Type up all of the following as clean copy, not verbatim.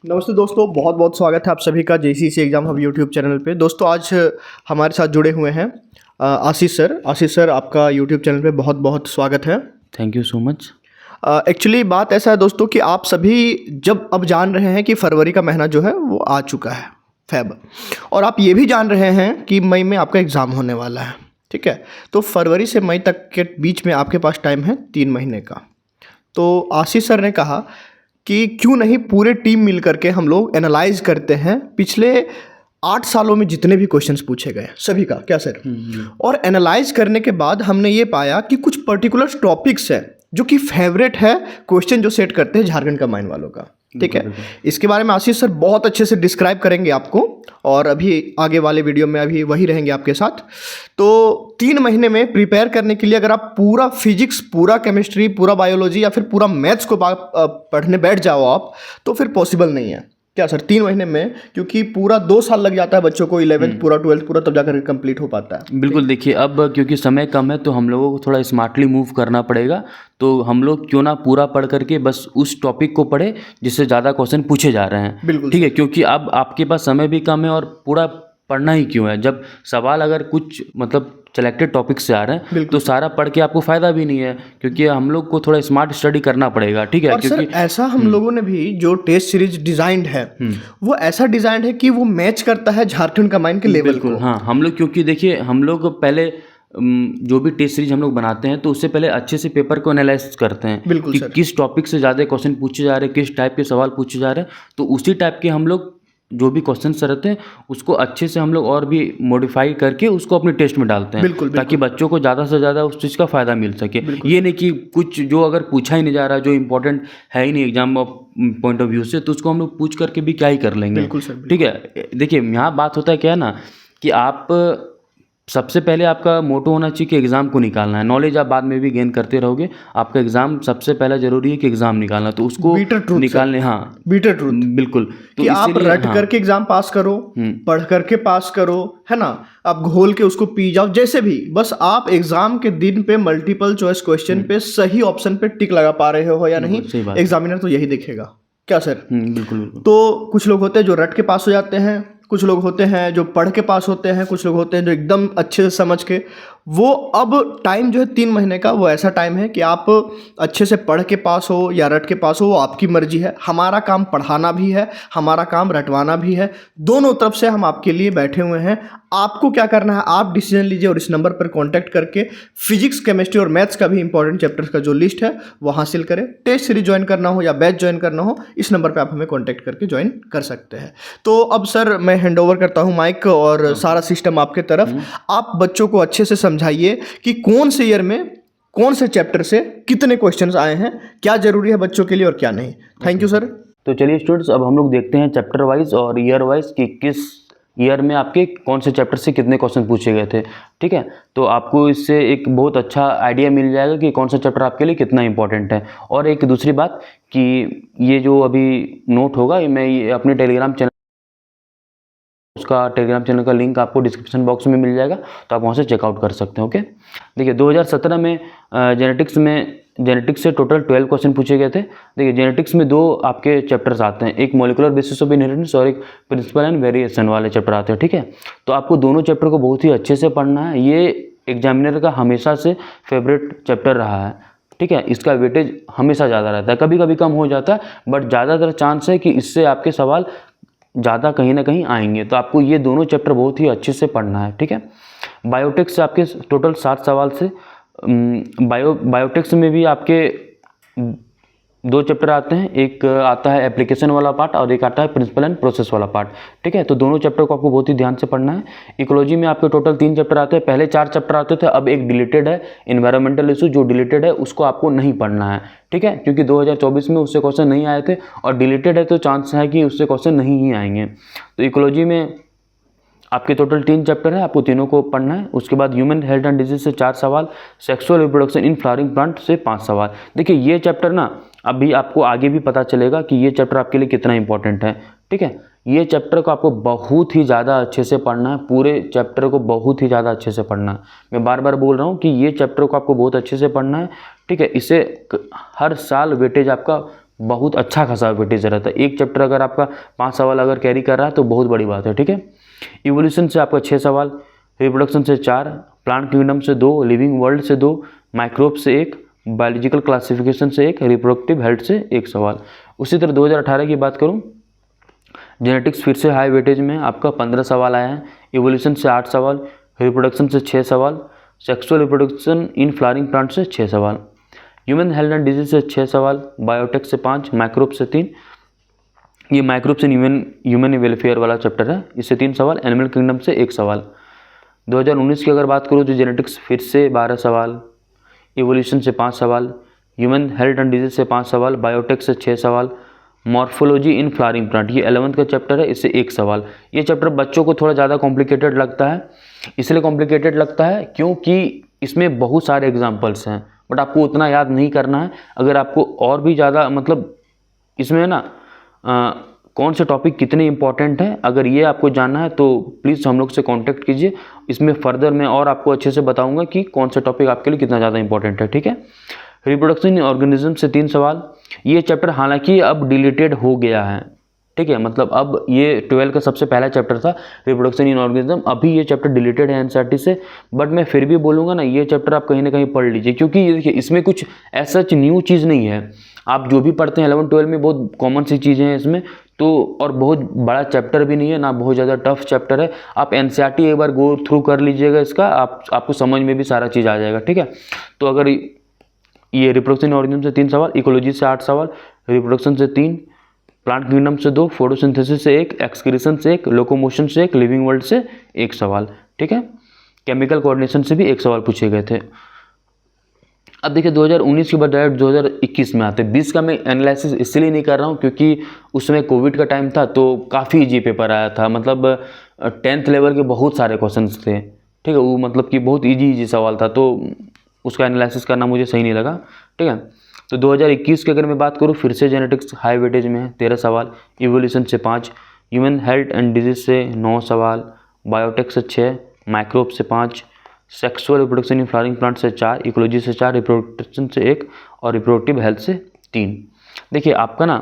नमस्ते दोस्तों, बहुत बहुत स्वागत है आप सभी का JCC exam hub YouTube channel पे। दोस्तों आज हमारे साथ जुड़े हुए हैं आशीष सर। आशीष सर, आपका यूट्यूब चैनल पे बहुत बहुत स्वागत है। Thank you so much. Actually बात ऐसा है दोस्तों कि आप सभी जब अब जान रहे हैं कि फरवरी का महीना जो है वो आ चुका है, फेब, और आप ये भी जान रहे हैं कि मई में आपका एग्ज़ाम होने वाला है। ठीक है, तो फरवरी से मई तक के बीच में आपके पास टाइम है 3 महीने का। तो आशीष सर ने कहा कि क्यों नहीं पूरे टीम मिल करके हम लोग एनालाइज करते हैं पिछले 8 सालों में जितने भी क्वेश्चंस पूछे गए सभी का, क्या सर? और एनालाइज करने के बाद हमने ये पाया कि कुछ पर्टिकुलर टॉपिक्स हैं जो कि फेवरेट है क्वेश्चन जो सेट करते हैं झारखंड का माइंड वालों का। ठीक है, इसके बारे में आशीष सर बहुत अच्छे से डिस्क्राइब करेंगे आपको, और अभी आगे वाले वीडियो में अभी वही रहेंगे आपके साथ। तो 3 महीने में प्रिपेयर करने के लिए अगर आप पूरा फिजिक्स, पूरा केमिस्ट्री, पूरा बायोलॉजी या फिर पूरा मैथ्स को पढ़ने बैठ जाओ आप, तो फिर पॉसिबल नहीं है। क्या सर 3 महीने में? क्योंकि पूरा 2 साल लग जाता है बच्चों को, 11th पूरा, 12th पूरा, तब जाकर कंप्लीट हो पाता है। बिल्कुल, देखिए अब क्योंकि समय कम है तो हम लोगों को थोड़ा स्मार्टली मूव करना पड़ेगा। तो हम लोग क्यों ना पूरा पढ़ करके बस उस टॉपिक को पढ़े जिससे ज़्यादा क्वेश्चन पूछे जा रहे हैं। बिल्कुल ठीक है, क्योंकि अब आपके पास समय भी कम है और पूरा पढ़ना ही क्यों है। जब सवाल अगर कुछ मतलब सेलेक्टेड टॉपिक से आ रहे हैं तो सारा पढ़ के आपको फ़ायदा भी नहीं है, क्योंकि हम लोग को थोड़ा स्मार्ट स्टडी करना पड़ेगा। ठीक है, और क्योंकि सर ऐसा हम लोगों ने भी जो टेस्ट सीरीज डिजाइंड है वो ऐसा डिजाइंड है कि वो मैच करता है झारखंड का माइंड के लेवल को। हाँ, हम लोग क्योंकि देखिए हम लोग पहले जो भी टेस्ट सीरीज हम लोग बनाते हैं तो उससे पहले अच्छे से पेपर को एनालाइज करते हैं। बिल्कुल कि सर। किस टॉपिक से ज़्यादा क्वेश्चन पूछे जा रहे हैं, किस टाइप के सवाल पूछे जा रहे हैं, तो उसी टाइप के हम लोग जो भी क्वेश्चन रहते हैं उसको अच्छे से हम लोग और भी मॉडिफाई करके उसको अपने टेस्ट में डालते हैं। बिल्कुल, ताकि बच्चों को ज़्यादा से ज़्यादा उस चीज़ का फ़ायदा मिल सके। ये नहीं कि कुछ जो अगर पूछा ही नहीं जा रहा, जो इंपॉर्टेंट है ही नहीं एग्जाम पॉइंट ऑफ व्यू से, तो उसको हम लोग पूछ करके भी क्या ही कर लेंगे। बिल्कुल सर, ठीक है, देखिए यहाँ बात होता है क्या है ना कि आप सबसे पहले आपका मोटो होना चाहिए कि एग्ज़ाम को निकालना है। नॉलेज आप बाद में भी गेन करते रहोगे, आपका एग्ज़ाम सबसे पहला जरूरी है कि एग्ज़ाम निकालना, तो उसको निकालने। हाँ, बीटर ट्रूथ, बिल्कुल। तो कि आप रट करके एग्जाम पास करो, पढ़ करके पास करो, है ना, आप घोल के उसको पी जाओ, जैसे भी, बस आप एग्जाम के दिन पे मल्टीपल चॉइस क्वेश्चन पे सही ऑप्शन पे टिक लगा पा रहे हो या नहीं, एग्जामिनर तो यही देखेगा। क्या सर? बिल्कुल। तो कुछ लोग होते हैं जो रट के पास हो जाते हैं, कुछ लोग होते हैं जो पढ़ के पास होते हैं, कुछ लोग होते हैं जो एकदम अच्छे से समझ के। वो अब टाइम जो है 3 महीने का, वो ऐसा टाइम है कि आप अच्छे से पढ़ के पास हो या रट के पास हो, वो आपकी मर्जी है। हमारा काम पढ़ाना भी है, हमारा काम रटवाना भी है, दोनों तरफ से हम आपके लिए बैठे हुए हैं। आपको क्या करना है, आप डिसीजन लीजिए और इस नंबर पर कांटेक्ट करके फिजिक्स, केमिस्ट्री और मैथ्स का भी इंपॉर्टेंट चैप्टर्स का जो लिस्ट है वो हासिल करें। टेस्ट सीरीज ज्वाइन करना हो या बैच ज्वाइन करना हो, इस नंबर पर आप हमें कॉन्टैक्ट करके ज्वाइन कर सकते हैं। तो अब सर मैं हैंड ओवर करता हूँ माइक और सारा सिस्टम आपके तरफ। आप बच्चों को अच्छे से समझाइए कि कौन से ईयर में कौन से चैप्टर से कितने क्वेश्चंस आए हैं, क्या जरूरी है बच्चों के लिए और क्या नहीं। Thank you sir. तो चलिए स्टूडेंट्स, अब हम लोग देखते हैं चैप्टर वाइज और ईयर वाइज कि किस ईयर में आपके कौन से चैप्टर से कितने क्वेश्चन पूछे गए थे। ठीक है, तो आपको इससे एक बहुत अच्छा आइडिया मिल जाएगा कि कौन सा चैप्टर आपके लिए कितना इंपॉर्टेंट है। और एक दूसरी बात कि ये जो अभी नोट होगा, मैं ये अपने टेलीग्राम चैनल, उसका टेलीग्राम चैनल का लिंक आपको डिस्क्रिप्शन बॉक्स में मिल जाएगा, तो आप वहाँ से चेकआउट कर सकते हैं। ओके, देखिए 2017 में जेनेटिक्स से टोटल 12 क्वेश्चन पूछे गए थे। देखिए जेनेटिक्स में 2 आपके चैप्टर्स आते हैं, एक मॉलिक्यूलर बेसिस ऑफ इनहेरिटेंस और एक प्रिंसिपल एंड वेरिएशन वाले चैप्टर आते हैं। ठीक है, तो आपको दोनों चैप्टर को बहुत ही अच्छे से पढ़ना है। ये एग्जामिनर का हमेशा से फेवरेट चैप्टर रहा है। ठीक है, इसका वेटेज हमेशा ज़्यादा रहता है, कभी कभी कम हो जाता है, बट ज़्यादातर चांस है कि इससे आपके सवाल ज़्यादा कहीं ना कहीं आएंगे। तो आपको ये दोनों चैप्टर बहुत ही अच्छे से पढ़ना है। ठीक है, बायोटेक्स से आपके टोटल 7 सवाल से बायोटेक्स में भी आपके 2 चैप्टर आते हैं, एक आता है एप्लीकेशन वाला पार्ट और एक आता है प्रिंसिपल एंड प्रोसेस वाला पार्ट। ठीक है, तो दोनों चैप्टर को आपको बहुत ही ध्यान से पढ़ना है। इकोलॉजी में आपके टोटल 3 चैप्टर आते हैं, पहले 4 चैप्टर आते थे, अब एक डिलीटेड है एनवायरमेंटल इशू, जो डिलीटेड है उसको आपको नहीं पढ़ना है। ठीक है, क्योंकि 2024 में उससे क्वेश्चन नहीं आए थे और डिलीटेड है तो चांस है कि उससे क्वेश्चन नहीं ही आएंगे। तो इकोलॉजी में आपके टोटल 3 चैप्टर है, आपको तीनों को पढ़ना है। उसके बाद ह्यूमन हेल्थ एंड डिजीज से 4 सवाल, sexual reproduction in flowering plant से 5 सवाल। देखिए ये चैप्टर ना अभी आपको आगे भी पता चलेगा कि ये चैप्टर आपके लिए कितना इंपॉर्टेंट है। ठीक है, ये चैप्टर को आपको बहुत ही ज़्यादा अच्छे से पढ़ना है, पूरे चैप्टर को बहुत ही ज़्यादा अच्छे से पढ़ना है। मैं बार बार बोल रहा हूँ कि ये चैप्टर को आपको बहुत अच्छे से पढ़ना है। ठीक है, इसे हर साल वेटेज आपका बहुत अच्छा खासा वेटेज रहता है। एक चैप्टर अगर आपका 5 सवाल अगर कैरी कर रहा है तो बहुत बड़ी बात है, ठीक है। इवोल्यूशन से आपका 6 सवाल, रिप्रोडक्शन से 4, प्लांट किंगडम से 2, लिविंग वर्ल्ड से 2, माइक्रोब से 1, बायोलॉजिकल क्लासिफिकेशन से 1, रिप्रोडक्टिव हेल्थ से 1 सवाल। उसी तरह 2018 की बात करूँ, जेनेटिक्स फिर से हाई वेटेज में आपका 15 सवाल आया है, इवोल्यूशन से 8 सवाल, रिप्रोडक्शन से 6 सवाल, sexual reproduction in flowering plant से 6 सवाल, ह्यूमन हेल्थ एंड डिजीज से 6 सवाल, बायोटेक से 5, माइक्रोब से 3, ये माइक्रोब से ह्यूमन वेलफेयर वाला चैप्टर है, इससे 3 सवाल, एनिमल किंगडम से 1 सवाल। 2019 की अगर बात करूँ तो जेनेटिक्स फिर से 12 सवाल, इवोल्यूशन से 5 सवाल, ह्यूमन हेल्थ एंड डिजीज से 5 सवाल, बायोटेक से 6 सवाल, मॉर्फोलॉजी इन फ्लावरिंग प्लांट ये 11th का चैप्टर है, इससे 1 सवाल। ये चैप्टर बच्चों को थोड़ा ज़्यादा कॉम्प्लिकेटेड लगता है, इसलिए कॉम्प्लिकेटेड लगता है क्योंकि इसमें बहुत सारे एग्जाम्पल्स हैं, बट आपको उतना याद नहीं करना है। अगर आपको और भी ज़्यादा मतलब इसमें ना कौन से टॉपिक कितने इंपॉर्टेंट हैं, अगर ये आपको जानना है तो प्लीज़ हम लोग से कांटेक्ट कीजिए। इसमें फर्दर मैं और आपको अच्छे से बताऊंगा कि कौन सा टॉपिक आपके लिए कितना ज़्यादा इंपॉर्टेंट है, ठीक है। रिप्रोडक्शन इन ऑर्गेनिज्म से 3 सवाल, ये चैप्टर हालांकि अब डिलीटेड हो गया है, ठीक है, मतलब अब ये 12 का सबसे पहला चैप्टर था रिप्रोडक्शन इन ऑर्गेनिज्म, अभी ये चैप्टर डिलीटेड है एनसीईआरटी से, बट मैं फिर भी बोलूँगा ना ये चैप्टर आप कहीं ना कहीं पढ़ लीजिए, क्योंकि ये देखिए इसमें कुछ ऐसा न्यू चीज़ नहीं है। आप जो भी पढ़ते हैं 11-12 में बहुत कॉमन सी चीज़ें हैं इसमें तो, और बहुत बड़ा चैप्टर भी नहीं है ना, बहुत ज़्यादा टफ चैप्टर है। आप एनसीईआरटी एक बार गो थ्रू कर लीजिएगा इसका, आपको समझ में भी सारा चीज़ आ जाएगा, ठीक है। तो अगर ये रिप्रोडक्शन ऑर्गेनिज्म से 3 सवाल, इकोलॉजी से 8 सवाल, रिप्रोडक्शन से 3, प्लांट किंगडम से 2, फोटोसिंथेसिस से 1, एक्सक्रीशन से 1, लोकोमोशन से 1, लिविंग वर्ल्ड से 1 सवाल, ठीक है। केमिकल कोऑर्डिनेशन से भी 1 सवाल पूछे गए थे। अब देखिए 2019 के बाद डायरेक्ट 2021 में आते हैं। 20 का मैं एनालिसिस इसलिए नहीं कर रहा हूँ क्योंकि उसमें कोविड का टाइम था तो काफ़ी इजी पेपर आया था, मतलब 10th लेवल के बहुत सारे क्वेश्चंस थे, ठीक है, वो मतलब कि बहुत इजी सवाल था, तो उसका एनालिसिस करना मुझे सही नहीं लगा, ठीक है। तो 2021 की अगर मैं बात करूँ फिर से जेनेटिक्स हाई वेटेज में है, 13 सवाल, इवोल्यूशन से 5, ह्यूमन हेल्थ एंड डिजीज से 9 सवाल, बायोटेक से 6, माइक्रोब से 5, sexual reproduction in flowering plant से 4, इकोलॉजी से 4, रिप्रोडक्शन से 1 और रिप्रोडक्टिव हेल्थ से 3। देखिए आपका ना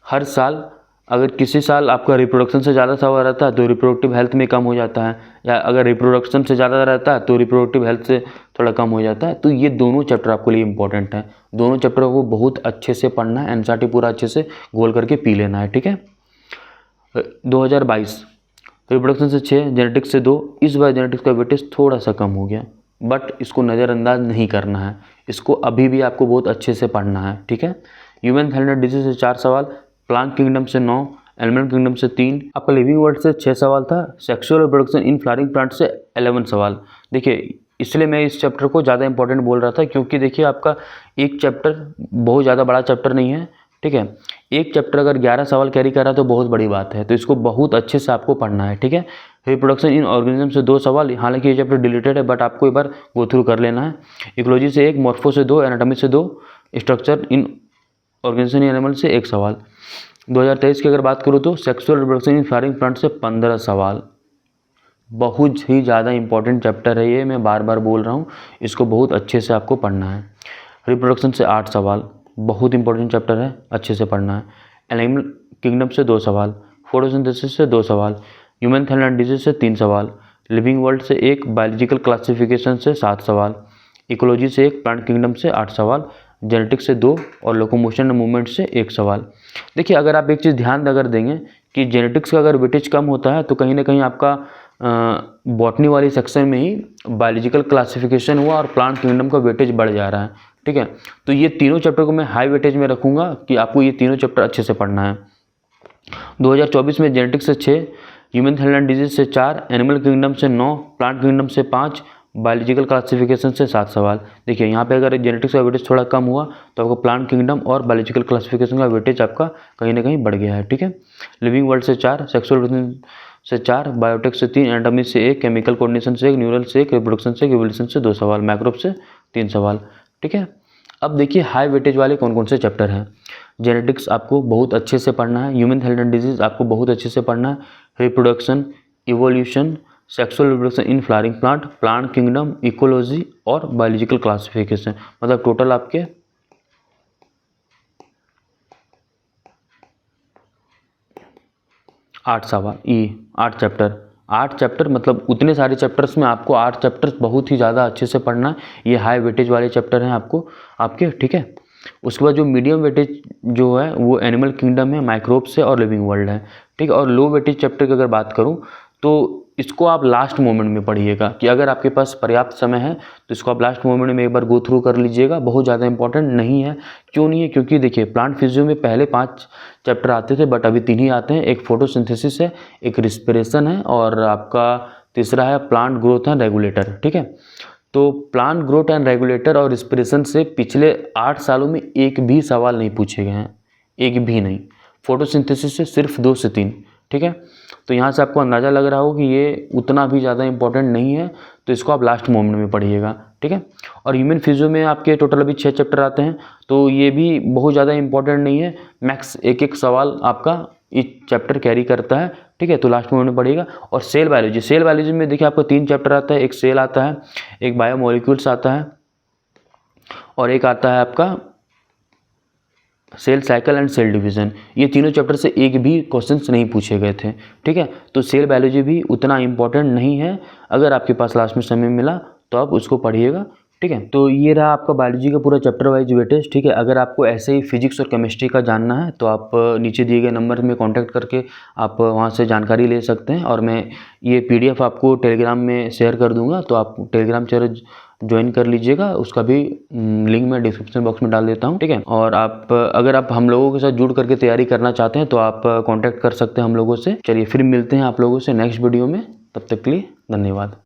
हर साल अगर किसी साल आपका रिप्रोडक्शन से ज़्यादा सवाल रहता है तो रिप्रोडक्टिव हेल्थ में कम हो जाता है, या अगर रिप्रोडक्शन से ज़्यादा रहता है तो रिप्रोडक्टिव हेल्थ से थोड़ा कम हो जाता है। तो ये दोनों चैप्टर आपके लिए इंपॉर्टेंट हैं, दोनों चैप्टरों को बहुत अच्छे से पढ़ना है, एनसीईआरटी पूरा अच्छे से गोल करके पी लेना है, ठीक है। 2022 रिप्रोडक्शन से 6, जेनेटिक्स से 2, इस बार जेनेटिक्स का वेटेज थोड़ा सा कम हो गया, बट इसको नज़रअंदाज नहीं करना है, इसको अभी भी आपको बहुत अच्छे से पढ़ना है, ठीक है। ह्यूमन हेल्थ एंड डिजीज से 4 सवाल, प्लांट किंगडम से 9, एनिमल किंगडम से 3, आपका लिविंग वर्ल्ड से 6 सवाल था, sexual reproduction in flowering plant से 11 सवाल। देखिए इसलिए मैं इस चैप्टर को ज़्यादा इंपॉर्टेंट बोल रहा था क्योंकि देखिए आपका एक चैप्टर बहुत ज़्यादा बड़ा चैप्टर नहीं है, ठीक है। एक चैप्टर अगर 11 सवाल कैरी कर रहा है तो बहुत बड़ी बात है, तो इसको बहुत अच्छे से आपको पढ़ना है, ठीक है। रिप्रोडक्शन इन ऑर्गेनिज्म से 2 सवाल, हालांकि ये चैप्टर डिलीटेड है बट आपको एक बार गो थ्रू कर लेना है। इकोलॉजी से 1, मॉर्फो से 2, एनाटॉमी से 2, structure in organism in animal से 1 सवाल। 2023 की अगर बात करूँ तो sexual reproduction in flowering plant से 15 सवाल, बहुत ही ज़्यादा इंपॉर्टेंट चैप्टर है ये, मैं बार बार बोल रहा हूँ, इसको बहुत अच्छे से आपको पढ़ना है। रिप्रोडक्शन से 8 सवाल, बहुत इंपॉर्टेंट चैप्टर है, अच्छे से पढ़ना है। एनिमल किंगडम से 2 सवाल, फोटोसिंथेसिस से 2 सवाल, ह्यूमन हेल्थ एंड डिजीज से 3 सवाल, लिविंग वर्ल्ड से 1, बायोलॉजिकल क्लासिफिकेशन से 7 सवाल, इकोलॉजी से 1, प्लांट किंगडम से 8 सवाल, जेनेटिक्स से 2 और लोकोमोशन एंड मूवमेंट से 1 सवाल। देखिए अगर आप एक चीज़ ध्यान अगर देंगे कि जेनेटिक्स का अगर वेटेज कम होता है तो कहीं ना कहीं आपका बॉटनी वाली सेक्शन में ही बायोलॉजिकल क्लासिफिकेशन हुआ और प्लांट किंगडम का वेटेज बढ़ जा रहा है, ठीक है। तो ये तीनों चैप्टर को मैं हाई वेटेज में रखूँगा कि आपको ये तीनों चैप्टर अच्छे से पढ़ना है। 2024 में जेनेटिक्स से 6, ह्यूमन हेल्थ एंड डिजीज से 4, एनिमल किंगडम से 9, प्लांट किंगडम से 5, बायोलॉजिकल क्लासिफिकेशन से 7 सवाल। देखिए यहाँ पे अगर जेनेटिक्स का वेटेज थोड़ा कम हुआ तो आपको प्लांट किंगडम और बायोलॉजिकल क्लासिफिकेशन का वेटेज आपका कहीं ना कहीं बढ़ गया है, ठीक है। लिविंग वर्ल्ड से 4, सेक्सुअल से 4, बायोटेक से 3, एनाटॉमी से 1, केमिकल कोऑर्डिनेशन से 1, न्यूरल से 1, रिप्रोडक्शन से 1, इवोल्यूशन से 2 सवाल, माइक्रोब से 3 सवाल, ठीक है। अब देखिए हाई वेटेज वाले कौन कौन से चैप्टर हैं। जेनेटिक्स आपको बहुत अच्छे से पढ़ना है, ह्यूमन हेल्थ एंड डिजीज आपको बहुत अच्छे से पढ़ना है, reproduction, evolution, sexual reproduction in flowering plant, plant kingdom, ecology और बायोलॉजिकल क्लासिफिकेशन, मतलब टोटल आपके 8 सवाल, 8 चैप्टर, 8 चैप्टर मतलब उतने सारे चैप्टर्स में आपको 8 चैप्टर्स बहुत ही ज़्यादा अच्छे से पढ़ना है। ये हाई वेटेज वाले चैप्टर हैं आपको आपके, ठीक है। उसके बाद जो मीडियम वेटेज जो है वो एनिमल किंगडम है, माइक्रोब्स है और लिविंग वर्ल्ड है, ठीक है। और लो वेटेज चैप्टर की अगर बात करूँ तो इसको आप लास्ट मोमेंट में पढ़िएगा, कि अगर आपके पास पर्याप्त समय है तो इसको आप लास्ट मोमेंट में एक बार गो थ्रू कर लीजिएगा। बहुत ज़्यादा इंपॉर्टेंट नहीं है। क्यों नहीं है? क्योंकि देखिए प्लांट फिजियो में पहले 5 चैप्टर आते थे, बट अभी 3 ही आते हैं। एक फोटोसिंथेसिस है, एक रिस्पिरेशन है और आपका तीसरा है प्लांट ग्रोथ एंड रेगुलेटर, ठीक है। तो प्लांट ग्रोथ एंड रेगुलेटर और रिस्पिरेशन से पिछले 8 सालों में एक भी सवाल नहीं पूछे गए हैं, एक भी नहीं। फोटोसिंथेसिस से सिर्फ 2 से 3, ठीक है। तो यहाँ से आपको अंदाज़ा लग रहा हो कि ये उतना भी ज़्यादा इंपॉर्टेंट नहीं है, तो इसको आप लास्ट मोमेंट में पढ़िएगा, ठीक है। और ह्यूमन फिजियो में आपके टोटल अभी 6 चैप्टर आते हैं, तो ये भी बहुत ज़्यादा इंपॉर्टेंट नहीं है। मैक्स एक सवाल आपका इस चैप्टर कैरी करता है, ठीक है। तो लास्ट मोमेंट में पढ़िएगा। और सेल बायोलॉजी में देखिए आपको 3 चैप्टर आता है। एक सेल आता है, एक बायोमोलिक्यूल्स आता है और एक आता है आपका cell cycle and cell division. ये तीनों चैप्टर से एक भी क्वेश्चंस नहीं पूछे गए थे, ठीक है। तो सेल बायोलॉजी भी उतना इम्पोर्टेंट नहीं है। अगर आपके पास लास्ट में समय मिला तो आप उसको पढ़िएगा, ठीक है। तो ये रहा आपका बायोलॉजी का पूरा चैप्टर वाइज वेटेज, ठीक है। अगर आपको ऐसे ही फिजिक्स और केमिस्ट्री का जानना है तो आप नीचे दिए गए नंबर में कांटेक्ट करके आप वहाँ से जानकारी ले सकते हैं। और मैं ये PDF आपको टेलीग्राम में शेयर कर दूँगा, तो आप टेलीग्राम चैनल ज्वाइन कर लीजिएगा। उसका भी लिंक मैं डिस्क्रिप्शन बॉक्स में डाल देता हूँ, ठीक है। और अगर आप हम लोगों के साथ जुड़ करके तैयारी करना चाहते हैं तो आप कांटेक्ट कर सकते हैं हम लोगों से। चलिए फिर मिलते हैं आप लोगों से नेक्स्ट वीडियो में, तब तक के लिए धन्यवाद।